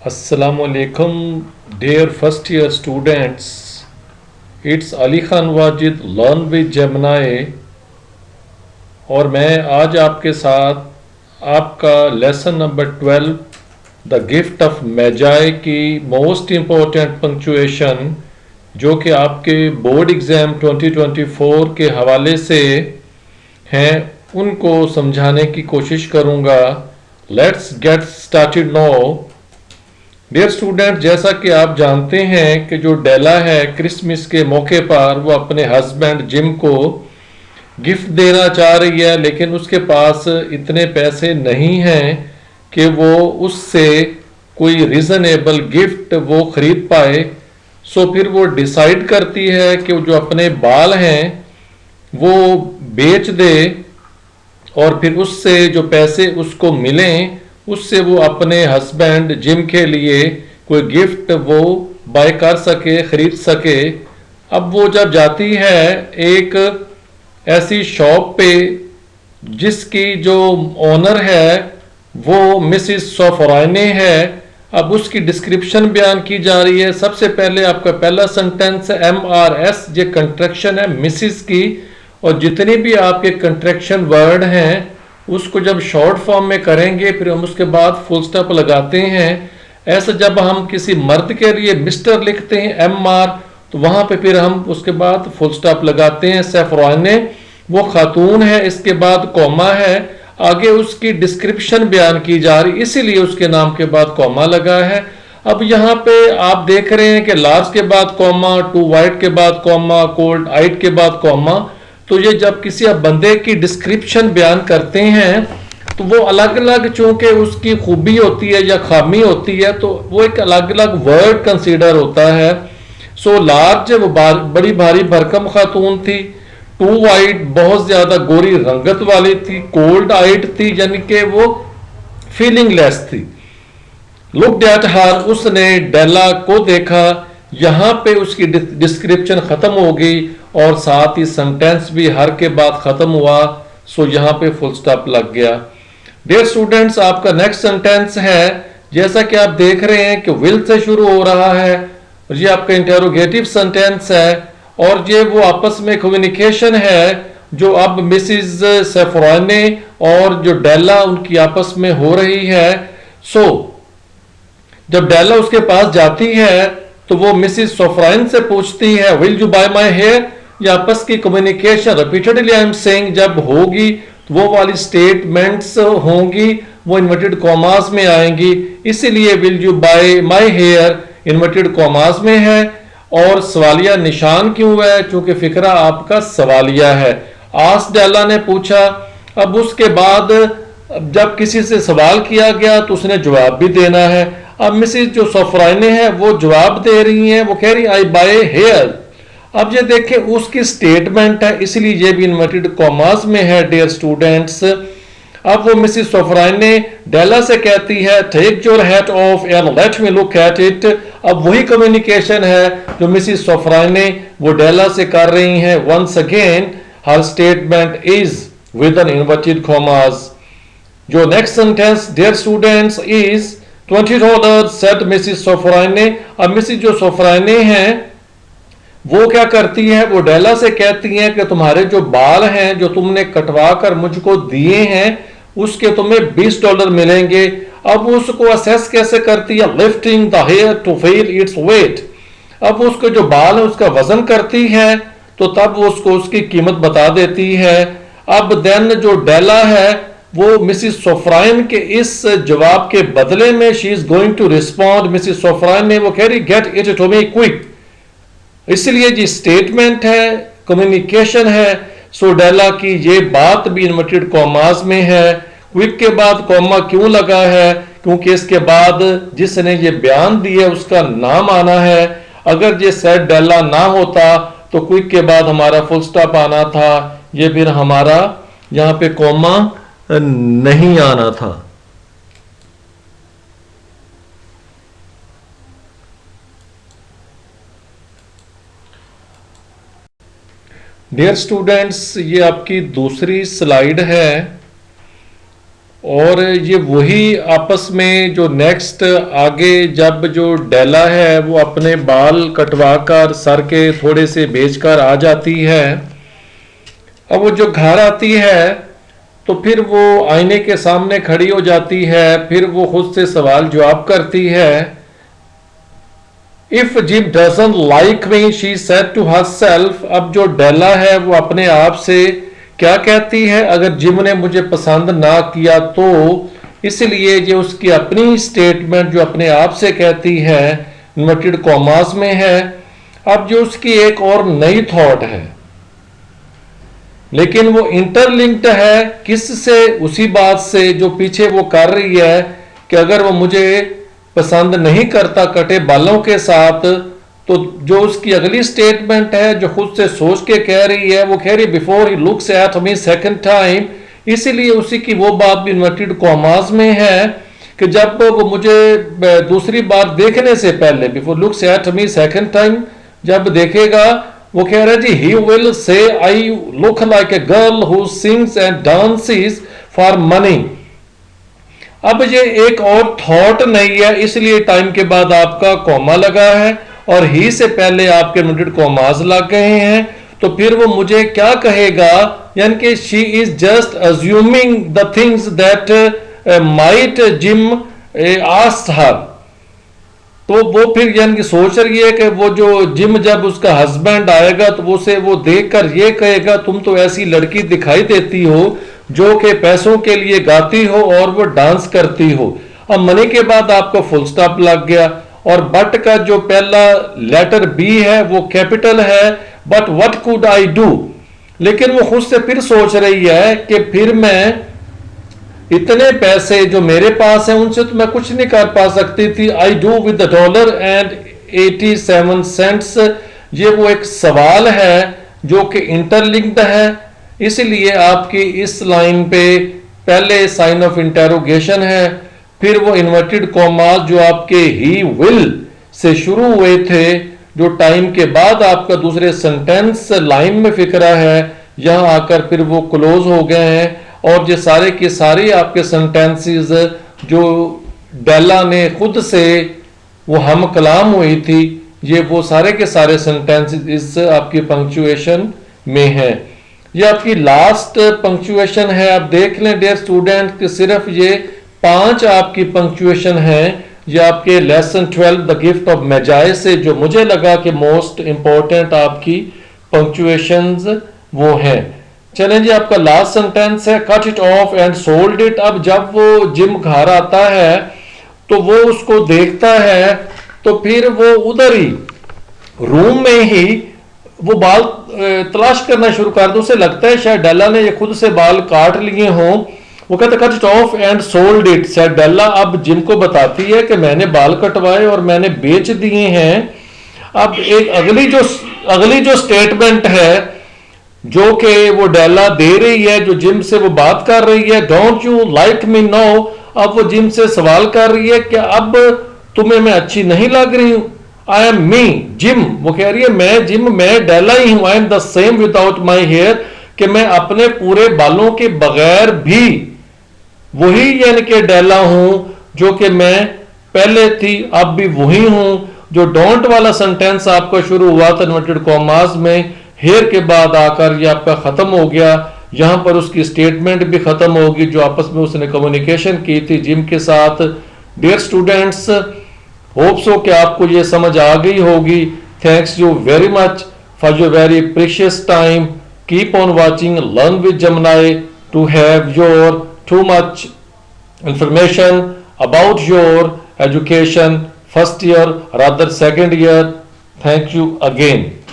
Assalamualaikum, dear first year students. It's Ali Khan Wajid, Learn with Gemini, और मैं आज आपके साथ आपका lesson number 12 the gift of Magi की मोस्ट इम्पोर्टेंट पंक्चुएशन जो कि आपके बोर्ड एग्ज़ाम 2024 के हवाले से हैं उनको समझाने की कोशिश करूँगा। Let's get started now. Dear student, जैसा कि आप जानते हैं कि जो डेला है क्रिसमस के मौके पर वो अपने हस्बैंड जिम को गिफ्ट देना चाह रही है, लेकिन उसके पास इतने पैसे नहीं हैं कि वो उससे कोई रीज़नेबल गिफ्ट वो ख़रीद पाए। सो फिर वो डिसाइड करती है कि जो अपने बाल हैं वो बेच दे और फिर उससे जो पैसे उसको मिलें उससे वो अपने हस्बैंड जिम के लिए कोई गिफ्ट वो बाय कर सके, ख़रीद सके। अब वो जब जाती है एक ऐसी शॉप पे जिसकी जो ओनर है वो मिसिस सोफराइने है, अब उसकी डिस्क्रिप्शन बयान की जा रही है। सबसे पहले आपका पहला सेंटेंस है MRS, ये कंट्रैक्शन है मिसिस की, और जितने भी आपके कंट्रैक्शन वर्ड हैं उसको जब शॉर्ट फॉर्म में करेंगे फिर हम उसके बाद फुल स्टॉप लगाते हैं। ऐसा जब हम किसी मर्द के लिए मिस्टर लिखते हैं MR, तो वहाँ पे फिर हम उसके बाद फुल स्टॉप लगाते हैं। सैफराने वो खातून है, इसके बाद कॉमा है, आगे उसकी डिस्क्रिप्शन बयान की जा रही, इसीलिए उसके नाम के बाद कॉमा लगा है। अब यहाँ पे आप देख रहे हैं कि लार्ज के बाद कॉमा, टू वाइट के बाद कॉमा, कोल्ड आइट के बाद कॉमा। तो ये जब किसी आप बंदे की डिस्क्रिप्शन बयान करते हैं तो वो अलग अलग चूंकि उसकी खूबी होती है या खामी होती है तो वो एक अलग अलग वर्ड कंसीडर होता है। सो लार्ज वो बड़ी भारी भरकम खातून थी, टू वाइट बहुत ज्यादा गोरी रंगत वाली थी, कोल्ड आइट थी यानी कि वो फीलिंगलेस थी। लुक एट हर, उसने डेला को देखा। यहां पे उसकी डिस्क्रिप्शन खत्म हो गई और साथ ही सेंटेंस भी हर के बाद खत्म हुआ। सो यहां पे फुल स्टॉप लग गया। डियर स्टूडेंट्स, आपका नेक्स्ट सेंटेंस है, जैसा कि आप देख रहे हैं कि विल से शुरू हो रहा है और ये आपका इंटेरोगेटिव सेंटेंस है और ये वो आपस में कम्युनिकेशन है जो अब मिसिज सेफराने और जो डेला उनकी आपस में हो रही है। सो जब डेला उसके पास जाती है तो वो मिसिज सोफराइन से पूछती है will you buy my hair. ये आपस की communication repeatedly I am saying जब होगी तो वो वाली स्टेटमेंट्स होंगी वो इन्वर्टेड कॉमास में आएंगी, इसीलिए will you buy my hair inverted commas में है। और सवालिया निशान क्यों है? क्योंकि फिक्रा आपका सवालिया है। आस डेला ने पूछा। अब उसके बाद जब किसी से सवाल किया गया तो उसने जवाब भी देना है। अब मिसिज जो सोफराइने है वो जवाब दे रही हैं, वो कह रही आई बाय हेयर। अब ये देखें उसकी स्टेटमेंट है इसलिए ये भी इन्वर्टेड कॉमास में है। डियर स्टूडेंट्स, अब वो मिसिज सोफराइने डेला से कहती है take your hat off and let me look at it. अब वही कम्युनिकेशन है जो मिसिज सोफराइने वो डेला से कर रही हैं। वंस अगेन हर statement is with an inverted commas. जो next sentence dear students is $20 said Mrs Sofronie. अब मिसिज जो सोफराइने हैं वो क्या करती है, वो डेला से कहती हैं कि तुम्हारे जो बाल हैं जो तुमने कटवा कर मुझको दिए हैं उसके तुम्हें $20 मिलेंगे। अब उसको असेस कैसे करती है, lifting the hair to feel its weight. अब उसको जो बाल है उसका वजन करती है तो तब वो उसको उसकी कीमत बता देती है। अब देन जो डेला है वो मिसिज सोफराइन के इस जवाब के बदले में she is going to respond. Mrs Sofronie ने वो कह रही get it to me quick, इसलिए जी स्टेटमेंट है, कम्युनिकेशन है। सो डेला की ये बात भी इन्वर्टेड कॉमास में है। क्विक के बाद कॉमा क्यों लगा है? क्योंकि इसके बाद जिसने ये बयान दिया उसका नाम आना है। अगर ये सेट डेला ना होता तो क्विक के बाद हमारा फुल स्टॉप आना था, ये फिर हमारा यहाँ पे कॉमा नहीं आना था। डियर स्टूडेंट्स, ये आपकी दूसरी स्लाइड है और ये वही आपस में जो नेक्स्ट आगे जब जो डेला है वो अपने बाल कटवा कर सर के थोड़े से बेचकर आ जाती है, अब वो जो घर आती है तो फिर वो आईने के सामने खड़ी हो जाती है, फिर वो खुद से सवाल जवाब करती है। If Jim doesn't like me she said to herself, अब जो डेला है वो अपने आप से क्या कहती है, अगर जिम ने मुझे पसंद ना किया तो, इसलिए ये उसकी अपनी स्टेटमेंट जो अपने आप से कहती है इन्वर्टेड कॉमास में है। अब जो उसकी एक और नई थॉट है, लेकिन वो इंटरलिंक्ड है किससे, उसी बात से जो पीछे वो कर रही है कि अगर वो मुझे पसंद नहीं करता कटे बालों के साथ, तो जो उसकी अगली स्टेटमेंट है जो खुद से सोच के कह रही है, वो कह रही before he looks at me second time, इसीलिए उसी की वो बात भी इन्वर्टेड कॉमास में है कि जब वो मुझे दूसरी बार देखने से पहले, before looks at me second time, जब देखेगा वो कह रहा है जी he will say I look like a girl who sings and dances for money. अब ये एक और थॉट नहीं है, इसलिए टाइम के बाद आपका कॉमा लगा है और ही से पहले आपके इन्वर्टेड कॉमास लग गए हैं, तो फिर वो मुझे क्या कहेगा, यानी कि she is just assuming the things that might gym asked her. तो वो फिर यानी कि सोच रही है कि वो जो जिम जब उसका हस्बैंड आएगा तो उसे वो देखकर ये कहेगा तुम तो ऐसी लड़की दिखाई देती हो जो कि पैसों के लिए गाती हो और वो डांस करती हो। अब मनी के बाद आपको फुल स्टॉप लग गया और बट का जो पहला लेटर बी है वो कैपिटल है, but what could I do, लेकिन वो खुद से फिर सोच रही है कि फिर मैं इतने पैसे जो मेरे पास हैं उनसे तो मैं कुछ नहीं कर पा सकती थी। I do with $1.87। ये वो एक सवाल है जो कि इंटरलिंक्ड है, इसलिए आपकी इस लाइन पे पहले साइन ऑफ इंटेरोगेशन है, फिर वो इन्वर्टेड कॉमास जो आपके ही विल से शुरू हुए थे, जो टाइम के बाद आपका दूसरे सेंटेंस लाइन में फिक्रा है, यहां आकर फिर वो क्लोज हो गए हैं। और ये सारे के सारे आपके सेंटेंसेस जो डेला ने खुद से वो हम कलाम हुई थी, ये वो सारे के सारे सेंटेंसेस इस आपकी पंक्चुएशन में है। ये आपकी लास्ट पंक्चुएशन है। आप देख लें डियर स्टूडेंट कि सिर्फ ये 5 आपकी पंक्चुएशन है। ये आपके लेसन 12 द गिफ्ट ऑफ मैजाई से जो मुझे लगा कि मोस्ट इंपॉर्टेंट आपकी पंक्चुएशंस वो हैं। चलें जी, आपका लास्ट सेंटेंस है cut it of and sold it. अब जब वो जिम घर आता है तो वो उसको देखता है, तो फिर वो उधर ही रूम में ही वो बाल तलाश करना शुरू कर दो। उसे लगता है शायद डेला ने ये खुद से बाल काट लिए हों। वो कहते cut it of and sold it. शायद डेला अब जिम को बताती है कि मैंने बाल कटवाए और मैंने बेच दिए हैं। अब एक अगली जो स्टेटमेंट है जो कि वो डेला दे रही है, जो जिम से वो बात कर रही है, don't you like me now. अब वो जिम से सवाल कर रही है कि अब तुम्हें मैं अच्छी नहीं लग रही हूं। I M me gym. वो कह रही है मैं जिम, मैं डेला ही हूं। I am the same without my hair, कि मैं अपने पूरे बालों के बगैर भी वही यानी कि डेला हूं जो कि मैं पहले थी, अब भी वही हूं। जो डोंट वाला सेंटेंस आपका शुरू हुआ था इन्वर्टेड कॉमास में, हेयर के बाद आकर ये आपका खत्म हो गया। यहां पर उसकी स्टेटमेंट भी खत्म होगी जो आपस में उसने कम्युनिकेशन की थी जिम के साथ। डियर स्टूडेंट्स, होप सो कि आपको ये समझ आ गई होगी। Thanks you very much for your very precious time. Keep on watching learn with Gemini to have your too much information about your education first year, rather second year. Thank you again.